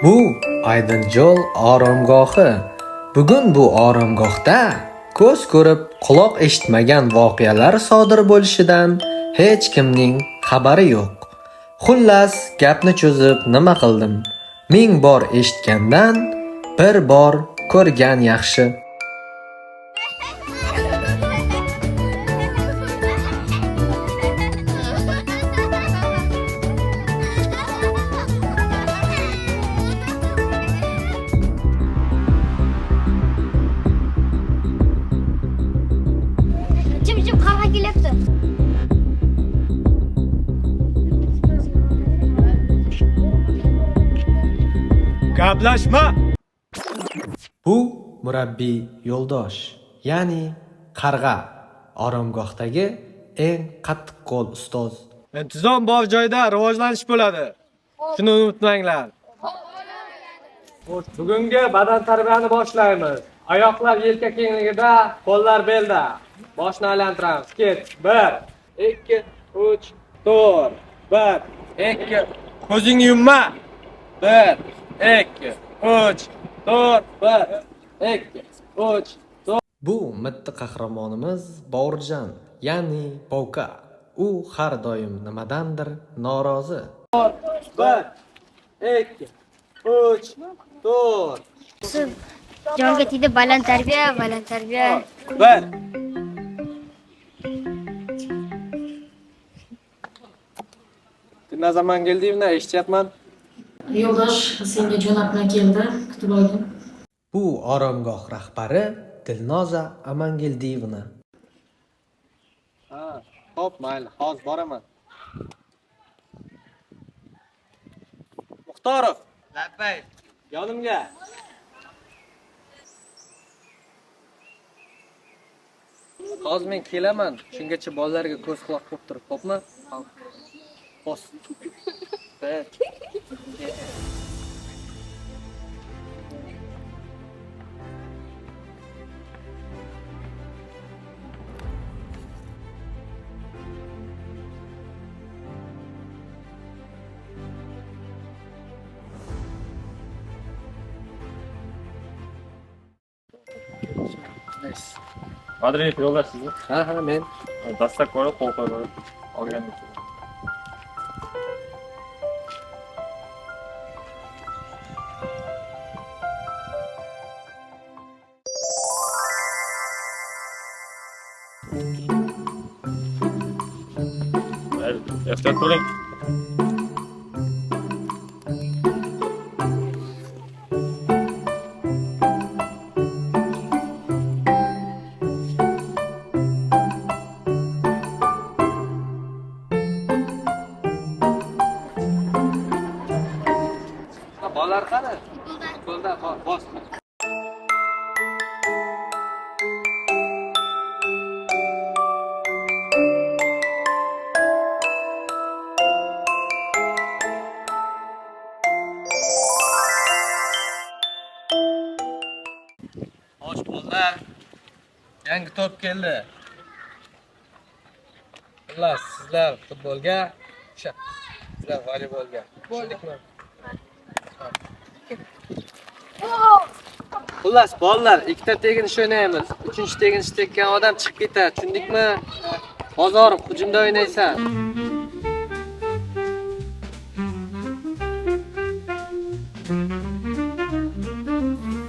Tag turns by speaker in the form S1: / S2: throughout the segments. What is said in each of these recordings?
S1: Bu Aydinjo'l oromgohi. Bugun bu oromgohda ko'z ko'rib, quloq eshitmagan voqealar sodir bo'lishidan hech kimning xabari yo'q. Xullas, gapni cho'zib nima qildim? Ming bor eshitgandan bir bor ko'rgan yaxshi.
S2: Jim qahva kelyapti.
S3: Gaplashma.
S1: Bu murabbiy yo'ldosh, ya'ni qarg'a, oromgohdagi eng qattiqqo'l ustoz.
S3: Intizom bor joyda rivojlanish bo'ladi. Shuni unutmanglar. Bugungi badan tarbiyani boshlaymiz. Oyoqlar yelka kengligida, qo'llar belda. Boshni aylantiramiz. Ket. 1, 2, 3, 4. 1, 2. Ko'zingni yumma. 1, 2, 3, 4. 1, 2, 3, 4.
S1: Bu mitti qahramonimiz Bovurjon, ya'ni Povka. U har doim nimadandir norozi.
S3: 1, 2, 3, 4.
S2: Jonga tegdi baland tarbiya, baland tarbiya.
S3: 1. Ne zaman geldiğimde eshitayapman.
S4: Yo'ldosh senga jo'natma keldi, kutib olgin.
S1: Bu oromgoh rahbari Dilnoza Amangildiyevna.
S3: Ha, hop mayli, hozir boraman. Muxtorov, labbay, yonimga. Hozir men kelaman. Shungacha bolalarga ko'z quloq bo'lib turib, xo'pmi? Bos.
S5: Adreni yo'llar sizni.
S3: Ha, men.
S5: Dastak qo'yib, qo'l qo'yib olgandik. Ehtiyot bo'ling.
S3: Bolalar qani? Qo'lda bos. Hoş bolalar. Yangi to'p keldi. Xullas, sizlar futbolga, sizlar voleybolga. Tushundikmi? Xullas, bolalar, ikkita teginish o'ynaymiz. Uchinchi teginish tekkan odam chiqib ketadi. Tushundikmi? Bozorov, hujumda o'ynaysan.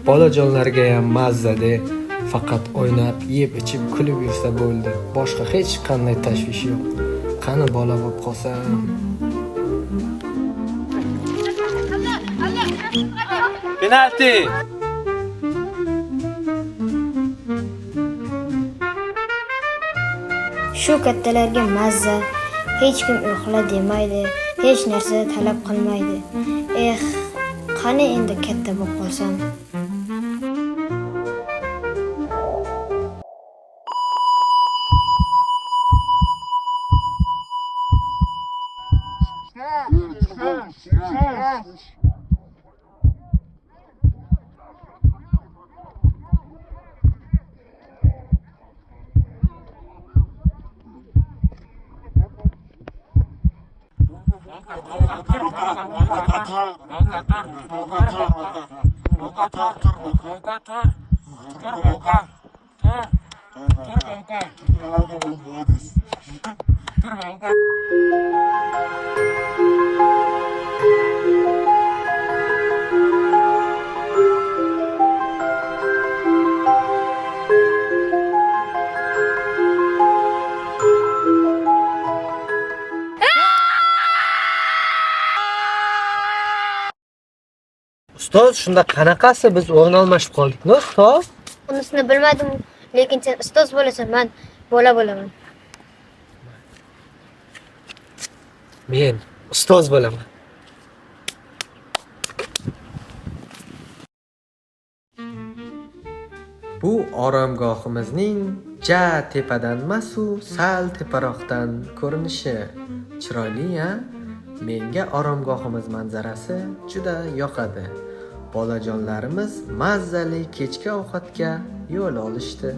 S1: Bolajonlarga ham mazza-de, faqat o'ynab, yeb, ichib, kulib yursa bo'ldi. Boshqa hech qanday tashvish yo'q. Qani bola bo'lib qolsam.
S3: Penalti.
S2: Shu kattalarga mazza, hech kim uxla demaydi, hech narsa talab qilmaydi. Qani endi katta bo'lib qolsam.
S1: Ustoz, shunda qanaqasi biz o'rin almashib qoldik-ku, ustoz?
S2: Unisini bilmadim, lekin sen ustoz bo'lasan, men bola bo'laman.
S1: Men ustoz bo'laman. Bu oromgohimizning ja tepadan masu sal teparoqdan ko'rinishi chiroyli-a? Menga oromgohimiz manzarasi juda yoqadi. Bolajonlarimiz mazzali kechki ovqatga yo'l olishdi.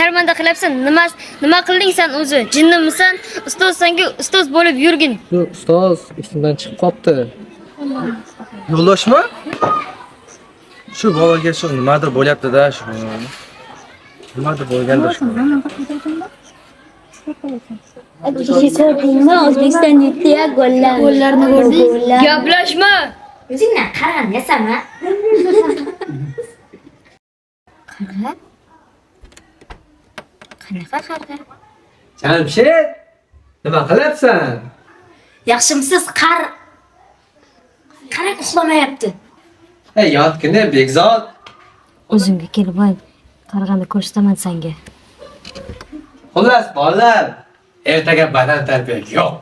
S2: Sharmanda qilyapsan. Nima qilding sen o'zi? Jinnimisan? Ustozsanga ustoz bo'lib yurgin.
S1: Ustoz, esimdan chiqib qopti. Yo'ldoshmi?
S6: Shu bolaga shu nimadir bo'lyapti-da shu. Nimadir bo'lgandir shu.
S7: O'zbekiston yutdi-ya gollarni ko'rdik.
S2: Gaplashma.
S7: O'zingdan qaragan yasama. Qanaqa?
S1: Jamshid, nima qilyapsan?
S7: Yaxshimisiz qarang uxlamayapti.
S1: Ey, yotgina Bekzod.
S7: O'zimga kelib voy, qarag'anda ko'rsataman senga.
S1: Xullas, bolalar, ertaga badan tarbiya yo'q.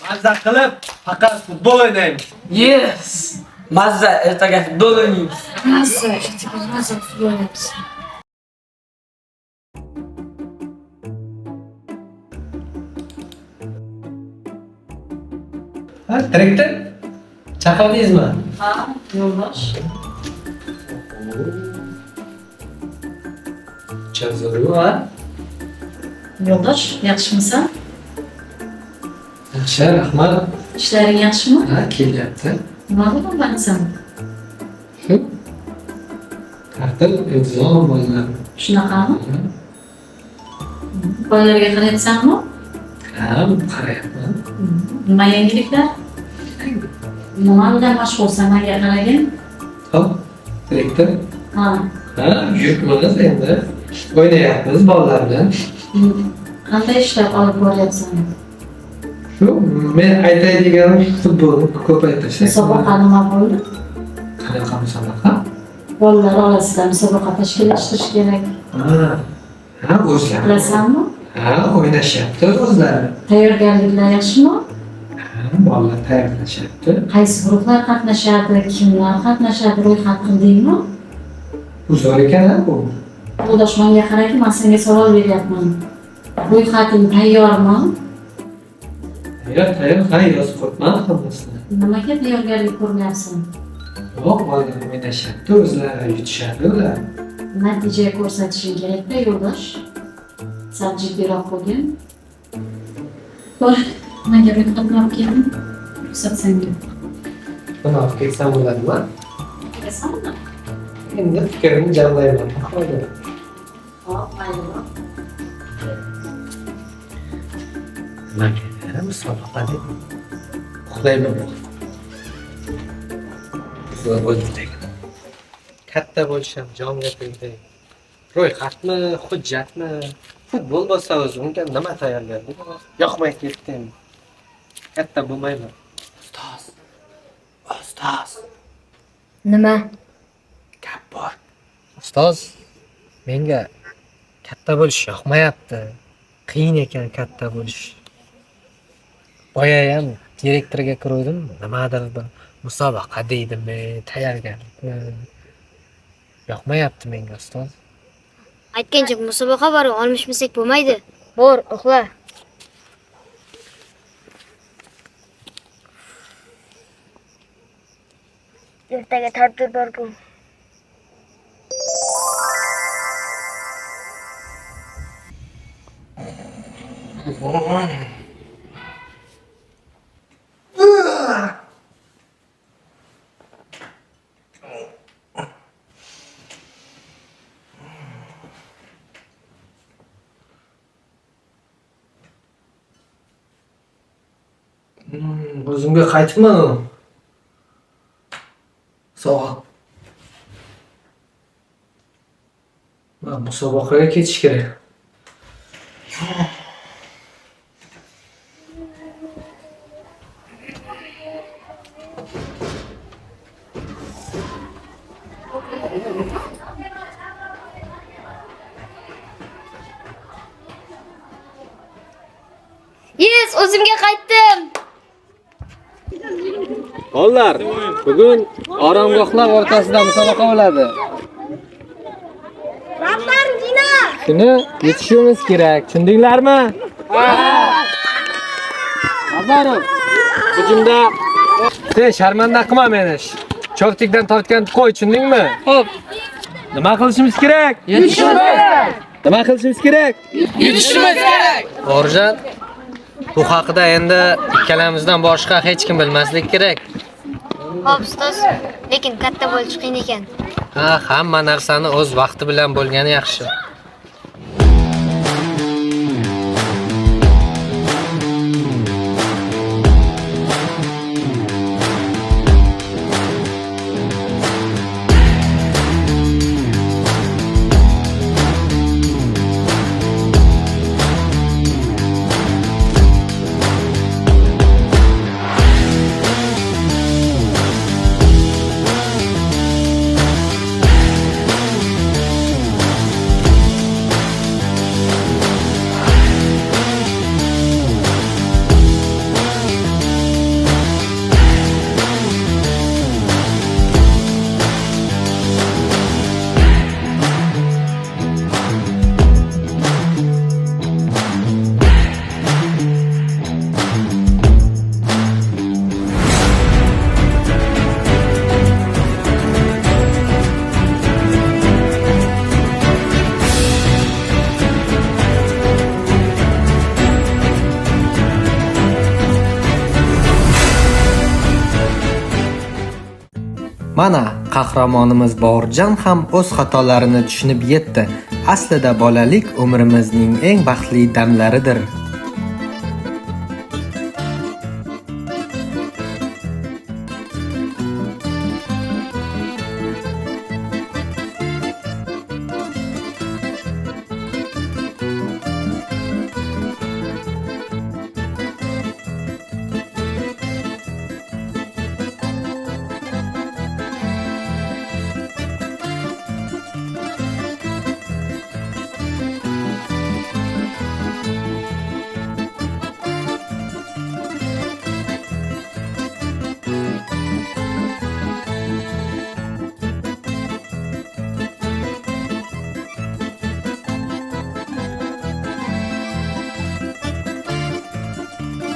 S1: Mazza qilib, faqat futbol o'ynaymiz.
S8: Yes! Mazza, ertaga futbol o'ynaymiz.
S7: Mazza o'ynaymiz.
S1: Ha, direktor? Chaqirdingizmi?
S4: Ha, yo'ldosh.
S1: Chazoru, ha?
S4: Yo'ldosh, yaxshimisan?
S1: Yaxshi, rahmat.
S4: Ishlaring yaxshimi?
S1: Ha, kelyapti.
S4: Nima bo'lyapsan?
S1: Ta'til, exam bolalar.
S4: Shunaqami? Bolalarga qarayapsanmi?
S1: Ha, qarayapman.
S4: Nima yangiliklar? Nima bilan mashg'ulsan, menga qaragin?
S1: Hop, direktor.
S4: Ha.
S1: Ha, yuribmiz endi. O'ynayapmiz bolalar bilan.
S4: Qanday ishlar olib boryapsan?
S1: Shu, men aytadiganim futbolni ko'paytirish.
S4: Musobaqa nima bo'ldi?
S1: Qanaqa musobaqa?
S4: Bolalar orasida musobaqa tashkillashtirish kerak.
S1: Ha, o'zlari.
S4: Bilasanmi?
S1: Ha, o'ynashyapti o'zlari.
S4: Tayyorgarliklar yaxshimi?
S1: Ha, bolalar tayyorlashyapti.
S4: Qaysi guruhlar qatnashadi, kimlar qatnashadi, ro'yxat qildingmi?
S1: Bu zo'r ekan bu.
S4: Yo'ldosh, menga qaraki, men senga savol beryapman. Ro'yxating tayyormi?
S1: Tayyor, ha, yozib qo'yibman hammasini.
S4: Nimaga tayyorgarlik ko'ryapsan?
S1: Yo'q, bolalar o'ynashyapti, o'zlari yutishadi ular.
S4: Natija ko'rsatishing kerak-da, yo'ldosh. Sal jiddiyroq bo'lgin. Bor, menga ro'yxatni olib keldim. Ruxsat senga.
S1: Buni olib kelsam bo'ladimi?
S4: Kelasanmi?
S1: Endi fikrimni jamlayman. Hozir.
S4: Hop, mayli.
S1: Nimaga musobaqa deb uxlayman. Zo'r bo'ldi. Katta bo'lishim jonga tegdi. Ro'yxatmi, hujjatmi? Futbol bo'lsa o'zi unga nima tayyorgarlik? Yoqmay ketdi. Katta bo'lmaymi? Ustoz. Ustoz.
S2: Nima?
S1: Gap bor. Ustoz, menga katta bo'lish yoqmayapti. Qiyin ekan katta bo'lish. Boya ham direktorga kirdim, nimadir bir musobaqa deydimi, tayyorgarlikmi. Yoqmayapti menga ustoz.
S2: Aytgancha musobaqa bor, olmishmasak bo'lmaydi. Bor, uxla. Ertaga tartib bor-ku.
S1: O'zimga qaytibman u. Sog'ol. Men musobaqaga ketish kerak.
S2: Yes, o'zimga qaytdim.
S3: Bolalar, bugun oromgohlar o'rtasida musobaqa bo'ladi. Shuni yetishimiz kerak. Tushundinglarmi? Nazarov, hujumda sen sharmanda qilma meni. Cho'ptikdan tortgan qo'y, tushundingmi? Xo'p. Nima qilishimiz kerak? Yetishimiz kerak. Nima qilishimiz kerak? Yetishimiz kerak.
S1: Orjan, bu haqida endi ikkalamizdan boshqa hech kim bilmaslik kerak.
S2: Xo'p, ustoz, lekin katta bo'lish qiyin ekan.
S1: Ha, hamma narsani o'z vaqti bilan bo'lgani yaxshi. Mana qahramonimiz Borjan ham o'z xatolarini tushunib yetdi. Aslida bolalik umrimizning eng baxtli damlaridir.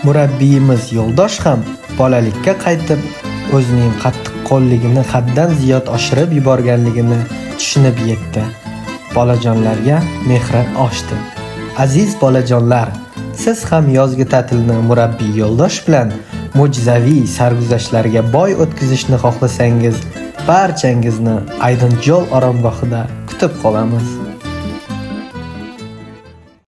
S1: Murabbiyimiz Yo'ldosh ham bolalikka qaytib, o'zining qattiqqo'lligini haddan ziyod oshirib yuborganligini tushunib yetdi. Bolajonlarga mehri oshdi. Aziz bolajonlar, siz ham yozgi ta'tilni murabbiy Yo'ldosh bilan mo'jizaviy sarguzashtlarga boy o'tkazishni xohlasangiz, barchangizni Aydinjo'l oromgohida kutib qolamiz.